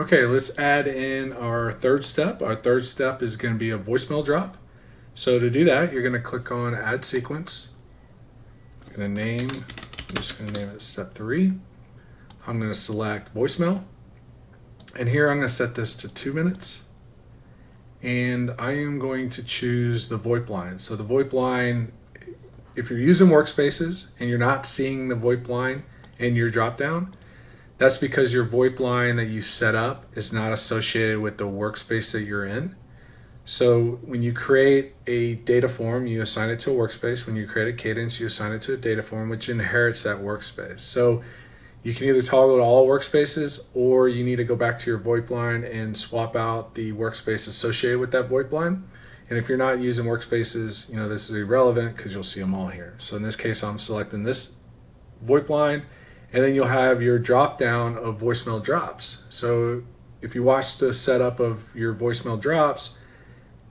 Okay, let's add in our third step. Our third step is going to be a voicemail drop. So to do that, you're going to click on Add Sequence. I'm just going to name it Step 3. I'm going to select Voicemail. And here I'm going to set this to 2 minutes. And I am going to choose the VoIP line. So the VoIP line, if you're using workspaces and you're not seeing the VoIP line in your dropdown, that's because your VoIP line that you've set up is not associated with the workspace that you're in. So when you create a data form, you assign it to a workspace. When you create a cadence, you assign it to a data form, which inherits that workspace. So you can either toggle to all workspaces, or you need to go back to your VoIP line and swap out the workspace associated with that VoIP line. And if you're not using workspaces, this is irrelevant because you'll see them all here. So in this case, I'm selecting this VoIP line, and then you'll have your drop down of voicemail drops. So if you watch the setup of your voicemail drops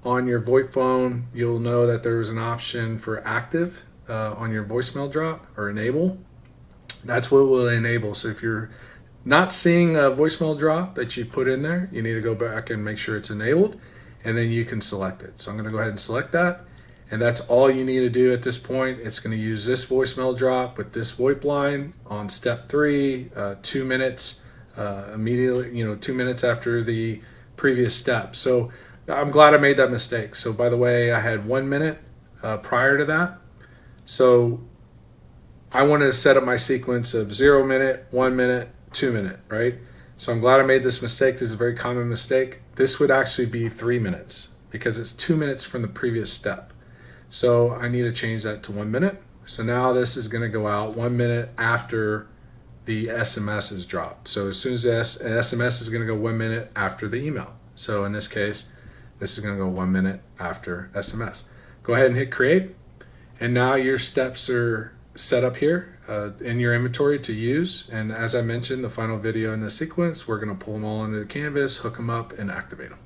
on your VoIP phone, you'll know that there's an option for active on your voicemail drop, or enable. That's what will enable. So if you're not seeing a voicemail drop that you put in there, you need to go back and make sure it's enabled, and then you can select it. So I'm going to go ahead and select that, and that's all you need to do at this point. It's going to use this voicemail drop with this VoIP line on step 3, 2 minutes immediately, 2 minutes after the previous step. So I'm glad I made that mistake. So by the way, I had 1 minute prior to that. So I wanted to set up my sequence of 0 minute, 1 minute, 2 minute, right? So I'm glad I made this mistake. This is a very common mistake. This would actually be 3 minutes because it's 2 minutes from the previous step. So I need to change that to 1 minute. So now this is going to go out 1 minute after the SMS is dropped. So as soon as the SMS is going to go 1 minute after the email. So in this case, this is going to go 1 minute after SMS. Go ahead and hit create. And now your steps are set up here in your inventory to use. And as I mentioned, the final video in this sequence, we're going to pull them all into the canvas, hook them up, and activate them.